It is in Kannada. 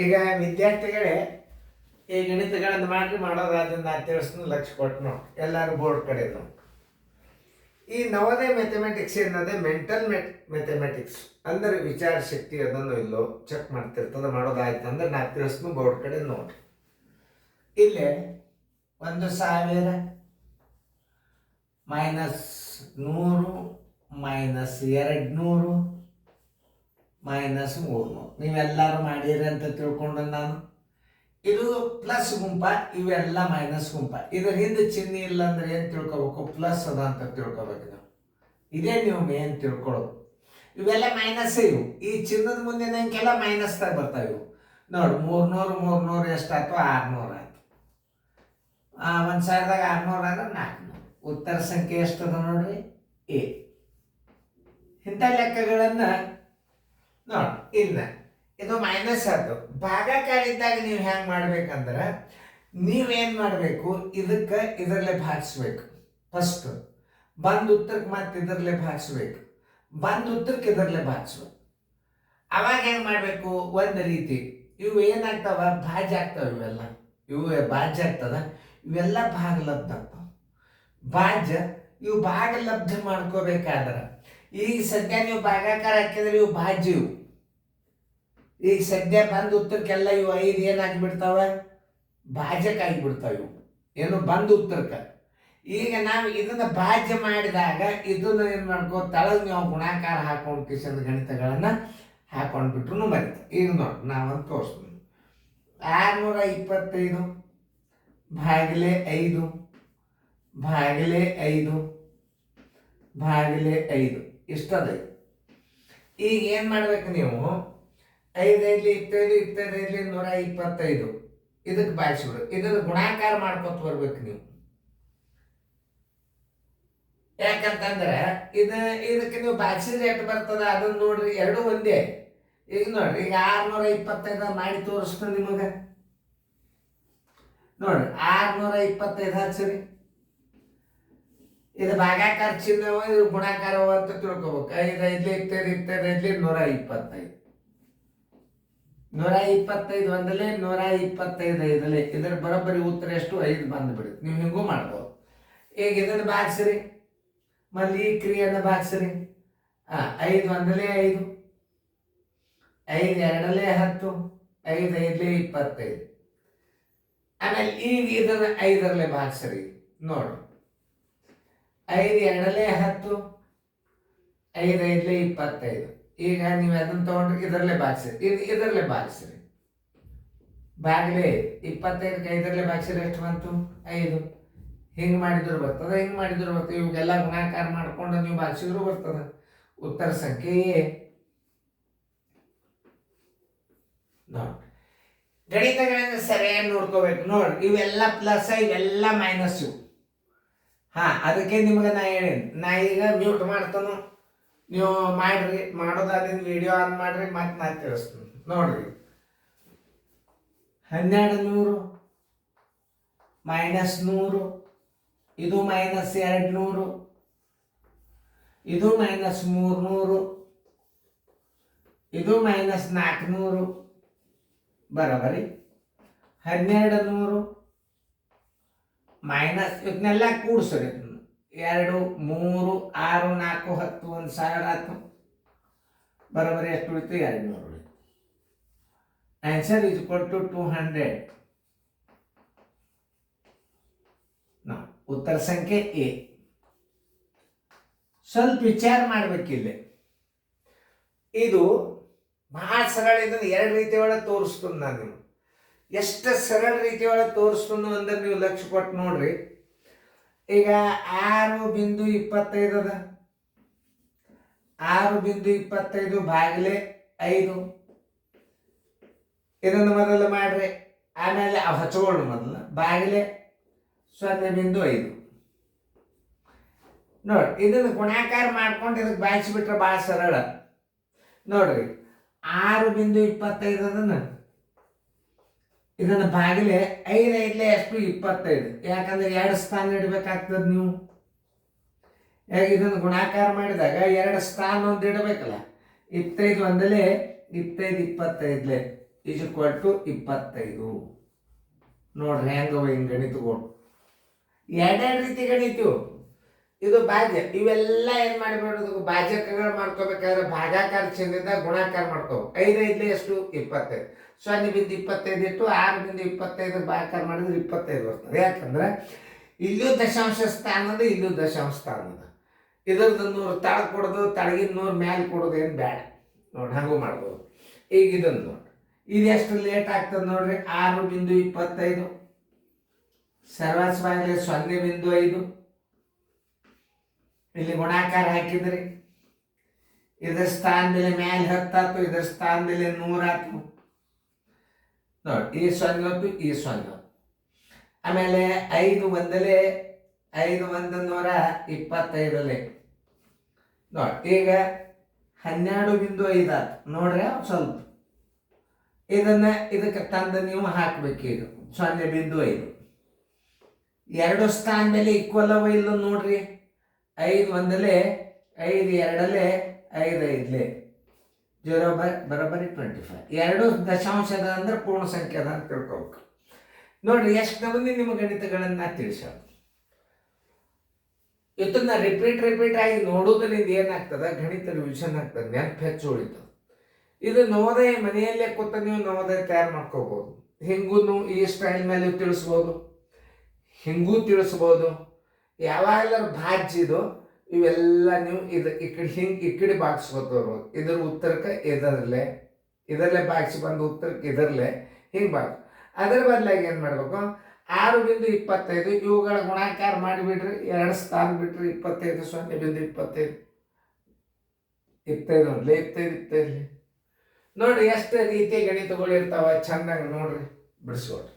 ಈಗ ವಿದ್ಯಾರ್ಥಿಗಳೇ ಈ ಗಣಿತಗಳನ್ನು ಮಾಡೋದಾದ್ರಿಂದ ತಿಳಿಸ್ನು ಲಕ್ಷ್ಯ ಕೊಟ್ಟು ನೋಡಿ ಎಲ್ಲರೂ ಬೋರ್ಡ್ ಕಡೆ ನೋಡಿ. ಈ ನವೋದಯ ಮ್ಯಾಥಮೆಟಿಕ್ಸ್ ಏನದೆ ಮೆಂಟಲ್ ಮ್ಯಾಥಮೆಟಿಕ್ಸ್ ಅಂದರೆ ವಿಚಾರ ಶಕ್ತಿ ಅದನ್ನು ಇಲ್ಲೋ ಚೆಕ್ ಮಾಡ್ತಿರ್ತದೆ. ಮಾಡೋದಾಯ್ತು ಅಂದ್ರೆ ನಾ ತಿಳಿಸ್ನು ಬೋರ್ಡ್ ಕಡೆ ನೋಡಿ. ಇಲ್ಲೇ 1000 -100 -200 -300 ನೀವೆಲ್ಲರೂ ಮಾಡಿರಿ ಅಂತ ತಿಳ್ಕೊಂಡು ನಾನು ಇದು ಪ್ಲಸ್ ಗುಂಪ, ಇವೆಲ್ಲ ಮೈನಸ್ ಗುಂಪ. ಇದರ ಹಿಂದೆ ಚಿಹ್ನೆ ಇಲ್ಲ ಅಂದ್ರೆ ಏನು ತಿಳ್ಕೊಬೇಕು? ಪ್ಲಸ್ ಅದ ಅಂತ ತಿಳ್ಕೊಬೇಕು ನಾವು. ಇದೇ ನೀವು ಮೇನ್ ತಿಳ್ಕೊಳ್ಳೋದು. ಇವೆಲ್ಲ ಮೈನಸ್ ಇವು. ಈ ಚಿನ್ನದ ಮುಂದಿನ ಅಂಕೆಲ್ಲ ಮೈನಸ್ ದಾಗ ಬರ್ತಾವೆ ಇವು. ನೋಡಿ 300 ಎಷ್ಟಾಯ್ತು? 600 ಆಯ್ತು. 1000ದಾಗ 600 ಅಂದ್ರೆ 400. ಉತ್ತರ ಸಂಖ್ಯೆ ಎಷ್ಟದ ನೋಡ್ರಿ? ಎ. ಇಂಥ ಲೆಕ್ಕಗಳನ್ನ ನೋಡಿ. ಇಲ್ಲ ಇದು ಮೈನಸ್ ಆಯ್ತು. ಭಾಗಾಕಾರಿದ್ದಾಗ ನೀವು ಹೆಂಗೆ ಮಾಡ್ಬೇಕಂದ್ರೆ ನೀವೇನು ಮಾಡಬೇಕು? ಇದಕ್ಕೆ ಇದರಲ್ಲೇ ಭಾಗಿಸ್ಬೇಕು. ಫಸ್ಟ್ ಬಂದು ಉತ್ತರಕ್ಕೆ ಮತ್ತೆ ಇದರಲ್ಲೇ ಭಾಗಿಸ್ಬೇಕು. ಬಂದು ಉತ್ತರಕ್ಕೆ ಇದರಲ್ಲೇ ಭಾಗಿಸ್ಬೇಕು. ಅವಾಗ ಹೆಂಗೆ ಮಾಡಬೇಕು? ಒಂದು ರೀತಿ ಇವು ಏನಾಗ್ತಾವ? ಭಾಜ್ಯ ಆಗ್ತಾವ. ಇವು ಭಾಜ್ಯ ಆಗ್ತದ. ಇವೆಲ್ಲ ಭಾಗಲಬ್ಧ ಆಗ್ತಾವ. ಭಾಜ್ಯ ಇವು ಭಾಗಲಬ್ಧ ಮಾಡ್ಕೋಬೇಕಾದ್ರೆ ಈಗ ಸದ್ಯ ನೀವು ಭಾಗಾಕಾರ ಹಾಕಿದ್ರೆ ಇವು ಭಾಜ್ಯ. ಇವು ಈಗ ಸದ್ಯ ಬಂದು ಉತ್ತರಕ್ಕೆಲ್ಲ ಇವು 5 ಏನಾಗಿಬಿಡ್ತಾವ? ಭಾಜ್ಯಕ್ಕೆ ಆಗಿಬಿಡ್ತಾವ. ಇವು ಏನು ಬಂದು ಉತ್ತರಕ್ಕೆ. ಈಗ ನಾವು ಇದನ್ನ ಭಾಜ್ಯ ಮಾಡಿದಾಗ ಇದನ್ನ ಏನು ಮಾಡ್ಕೋ ತಳಗ್ ನಾವು ಗುಣಾಕಾರ ಹಾಕೊಂಡು ಕಿಶನ್ ಗಣಿತಗಳನ್ನ ಹಾಕೊಂಡ್ಬಿಟ್ರು ಬರೀತ. ಈಗ ನೋಡಿ ನಾವಂತ ತೋರಿಸ್ತೀನಿ. 625 ಭಾಗಿಲೆ 5 ಭಾಗಿಲೆ 5 ಭಾಗಿಲೆ 5 ಇಷ್ಟದ. ಈಗ ಏನು ಮಾಡ್ಬೇಕು ನೀವು? 5 5 25 125 ಇದಕ್ಕೆ ಭಾಗಿಸ್ಬಿಡು. ಇದನ್ನು ಗುಣಾಕಾರ ಮಾಡ್ಕೊತ ಬರ್ಬೇಕು ನೀವು. ಯಾಕಂತಂದ್ರೆ ಇದಕ್ಕೆ ನೀವು ಭಾಗಿಸಿದ್ರೆ ಎಷ್ಟು ಬರ್ತದ ಅದನ್ನ ನೋಡ್ರಿ. ಎರಡು ಒಂದೇ. ಈಗ ನೋಡ್ರಿ, ಈಗ 625 ಮಾಡಿ ತೋರಿಸ್ತೀನಿ ನಿಮಗೆ. ನೋಡ್ರಿ 625 ಹಚ್ಚಿರಿ. ಇದು ಭಾಗಾಕಾರ ಚಿಹ್ನವ, ಇದು ಗುಣಾಕಾರವ ಅಂತ ತಿಳ್ಕೊಬೇಕು. 5 5 125 125 ಒಂದಲೇ 125 ಐದಲೇ. ಇದರ ಬರೋಬ್ಬರಿ ಉತ್ತರ ಎಷ್ಟು? 5 ಬಂದ್ಬಿಡುತ್ತೆ. ನೀವು ಹಿಂಗೂ ಮಾಡ್ಬೋದು. ಈಗ ಇದನ್ನು ಭಾಗಿಸ್ರಿ, ಮಲ್ಲಿ ಈ ಕ್ರಿಯೆಯನ್ನು ಭಾಗಿಸ್ರಿ. 5 ಒಂದಲೇ 5, 5 ಎರಡಲೇ 10, 5 5ಲೇ 25. ಆಮೇಲೆ ಈಗ ಇದನ್ನು 5ರಲ್ಲೇ ಭಾಗಿಸ್ರಿ. ನೋಡು 5 ಎರಡಲೇ 10, 5 5ಲೇ 25. ಈಗ ನೀವು ಅದನ್ನು ತಗೊಂಡ್ರೆ ಇದರಲ್ಲೇ ಭಾಗಿಸ್ರಿ. ಇದರಲ್ಲೇ ಭಾಗಿಸ್ರಿ. ಬಾಗಿಲೇ 25ಕ್ಕೆ 5ರಲ್ಲೇ ಭಾಗಿಸ್ರಿ. ಎಷ್ಟು ಬಂತು? 5. ಹಿಂಗೆ ಮಾಡಿದ್ರು ಬರ್ತದೆ, ಹಿಂಗೆ ಮಾಡಿದ್ರು ಬರ್ತದೆ. ಇವಾಗೆಲ್ಲ ಗುಣಾಕಾರ ಮಾಡ್ಕೊಂಡು ನೀವು ಭಾಗಿಸಿದ್ರು ಬರ್ತದೆ. ಉತ್ತರ ಸಂಖ್ಯೆ ನೋಡಿ. ಗಣಿತಗಳನ್ನ ಸರಿಯಾಗಿ ನೋಡ್ಕೋಬೇಕು. ನೋಡಿ ಇವೆಲ್ಲ ಪ್ಲಸ್, ಇವೆಲ್ಲ ಮೈನಸ್. ಅದಕ್ಕೆ ನಿಮಗೆ ನಾ ಹೇಳೀನಿ. ನಾ ಈಗ ಮ್ಯೂಟ್ ಮಾಡ್ತಾನು, ನೀವು ಮಾಡ್ರಿ. ಮಾಡೋದಾದಿಂದ ವಿಡಿಯೋ ಆನ್ ಮಾಡ್ರಿ, ಮತ್ತೆ ನಾ ತಿಳಿಸ್ತೀನಿ. ನೋಡ್ರಿ 1200 -100, ಇದು -200, ಇದು -300, ಇದು -400 ಬರೋಬರಿ. 1200 ಮೈನಸ್ ಇದನ್ನೆಲ್ಲ ಕೂಡಿಸ್ರಿ. 2 3 6 4 10 1000 ಆಯ್ತು. ಬರೋಬರಿ ಎಷ್ಟು ಉಳಿತು? 200 ಉಳಿತು. Answer is equal to 200. ಉತ್ತರ ಸಂಖ್ಯೆ ಎ. ಸ್ವಲ್ಪ ವಿಚಾರ ಮಾಡ್ಬೇಕಿಲ್ಲ. ಇದು ಬಹಳ ಸರಳ. ಇದನ್ನು 2 ರೀತಿ ಒಳಗೆ ತೋರಿಸ್ತೀನಿ ನಾನು. ನೀವು ಎಷ್ಟು ಸರಳ ರೀತಿ ಒಳಗೆ ತೋರಿಸ್ತೀನಿ ಅಂದ್ರೆ ನೀವು ಲಕ್ಷ್ಯ ಕೊಟ್ಟು ನೋಡ್ರಿ. ಈಗ 6.25 ಅದ. 6.25 ಭಾಗಿಲೆ 5. ಇದನ್ನು ಮೊದಲು ಮಾಡ್ರಿ. ಆಮೇಲೆ ಹಚ್ಕೊಳ್ಳು ಮೊದಲು. ಭಾಗಿಲೆ 0.5. ನೋಡಿ ಇದನ್ನು ಗುಣಾಕಾರ ಮಾಡ್ಕೊಂಡು ಇದಕ್ಕೆ ಬಾಯಿಸಿಬಿಟ್ರೆ ಭಾಳ ಸರಳ. ನೋಡ್ರಿ 6.25 ಅದನ್ನು ಇದನ್ನು ಭಾಗಿಲೆ 5 5ಲೇ ಎಷ್ಟು? 25. ಯಾಕಂದ್ರೆ 2 ಸ್ಥಾನ ಇಡಬೇಕಾಗ್ತದೆ ನೀವು. ಇದನ್ನು ಗುಣಾಕಾರ ಮಾಡಿದಾಗ 2 ಸ್ಥಾನ ಒಂದು ಇಡಬೇಕಲ್ಲ. 25 ಒಂದಲೇ 25 ಈಸ್ ಈಕ್ವಲ್ ಟು 25. ನೋಡ್ರಿ ಹೆಂಗವ ಹಿಂಗೆ ಗಣಿತಗಳು ಎರಡೆರಡು ರೀತಿ ಗಣಿತೀವಿ. ಇದು ಭಾಗ್ಯ. ಇವೆಲ್ಲ ಏನು ಮಾಡಿಬಿಡೋದು, ಭಾಜಕಗಳು ಮಾಡ್ಕೋಬೇಕಾದ್ರೆ ಭಾಗಾಕಾರ ಚಿಹ್ನೆಯಿಂದ ಗುಣಾಕಾರ ಮಾಡ್ಕೋಬೇಕು. 5 ಎಷ್ಟು 25. 0.25 ಇಟ್ಟು 6.25 ಭಾಗಾಕಾರ ಮಾಡಿದ್ರೆ 25 ಬರ್ತದೆ. ಯಾಕಂದ್ರೆ ಇಲ್ಲೂ ದಶಾಂಶ ಸ್ಥಾನದ, ಇಲ್ಲೂ ದಶಾಂಶ ಸ್ಥಾನದ. ಇದ್ರದ್ದು 100 ತಳಗೆ ಕೊಡೋದು, ತಳಗಿನ 100 ಮ್ಯಾಲೆ ಕೊಡೋದು ಏನು ಬೇಡ. ನೋಡಿ ಹಂಗೂ ಮಾಡ್ಬೋದು. ಈಗ ಇದನ್ನು ನೋಡಿ, ಇದು ಎಷ್ಟು ಲೇಟ್ ಆಗ್ತದೆ ನೋಡ್ರಿ. 6.25 ಸರ್ವಸ್ವಾಗಲೇ 0.5. ಇಲ್ಲಿ ಗುಣಾಕಾರ ಹಾಕಿದ್ರಿ, ಇದ್ರ ಸ್ಥಾನದಲ್ಲಿ ಮ್ಯಾಲೆ 10 ಆಯ್ತು, ಇದ್ರ ಸ್ಥಾನದಲ್ಲಿ 100 ಆಯ್ತು. ನೋಡಿ ಈ 0 ಹೊತ್ತು, ಈ 0. ಆಮೇಲೆ 5 1 125 ನೋಡಿ ಈಗ 12.5 ಆಯ್ತು. ನೋಡ್ರಿ ಸ್ವಲ್ಪ ಇದನ್ನ ಇದಕ್ಕೆ ತಂದು ನೀವು ಹಾಕ್ಬೇಕು. ಈಗ 0.5 ಎರಡು ಸ್ಥಾನ ಮೇಲೆ ಈಕ್ವಲ್ ಅವ ಇಲ್ಲ ನೋಡ್ರಿ. 5 1 5 2 5 5 0 ಬರೋಬ್ಬರಿ 25. ಎರಡು ದಶಾಂಶದ ಅಂದ್ರೆ ಪೂರ್ಣ ಸಂಖ್ಯೆ ಅದ ಅಂತ ತಿಳ್ಕೊಬೇಕು. ನೋಡ್ರಿ ಎಷ್ಟು ನಮೂನಿ ನಿಮ್ಮ ಗಣಿತಗಳನ್ನ ತಿಳಿಸೋದು. ಇದನ್ನ ರಿಪೀಟ್ ಆಗಿ ನೋಡೋದ್ರಿಂದ ಏನಾಗ್ತದ, ಗಣಿತ ರಿವಿಷನ್ ಆಗ್ತದೆ, ನೆನಪು ಹೆಚ್ಚು ಉಳಿತದೆ. ಇದು ನವೋದಯ ಮನೆಯಲ್ಲೇ ಕೂತ ನೀವು ನವೋದಯ ತಯಾರು ಮಾಡ್ಕೋಬಹುದು. ಹಿಂಗೂ ಈ ಸ್ಟೈಲ್ ಮೇಲೆ ತಿಳಿಸ್ಬೋದು, ಹಿಂಗೂ ತಿಳಿಸ್ಬೋದು. ಯಾವಾಗೆಲ್ಲರೂ ಭಾಜ್ಯದು ಇವೆಲ್ಲ ನೀವು ಈ ಕಡೆ ಹಿಂಗೆ ಈ ಕಡೆ ಬಾಗಿಸ್ಕೋತವ್ರು. ಇದ್ರ ಉತ್ತರಕ್ಕೆ ಇದರಲ್ಲೇ ಬಾಗಿಸಿ ಬಂದು ಉತ್ತರಕ್ಕೆ ಇದರಲ್ಲೇ ಹಿಂಗೆ ಬಾಗಿಸ್. ಅದರ ಬದಲಾಗಿ ಏನು ಮಾಡಬೇಕು, 6.25 ಇವುಗಳ ಗುಣಾಕಾರ ಮಾಡಿಬಿಡ್ರಿ. 2 ಸ್ಥಾನ ಬಿಟ್ರಿ 25 0.25 25 ನೋಡಿ ಎಷ್ಟು ರೀತಿ ಗಣಿತಗಳು ಇರ್ತಾವ. ಚೆನ್ನಾಗಿ ನೋಡ್ರಿ, ಬಿಡಿಸ್ಕೊಡ್ರಿ.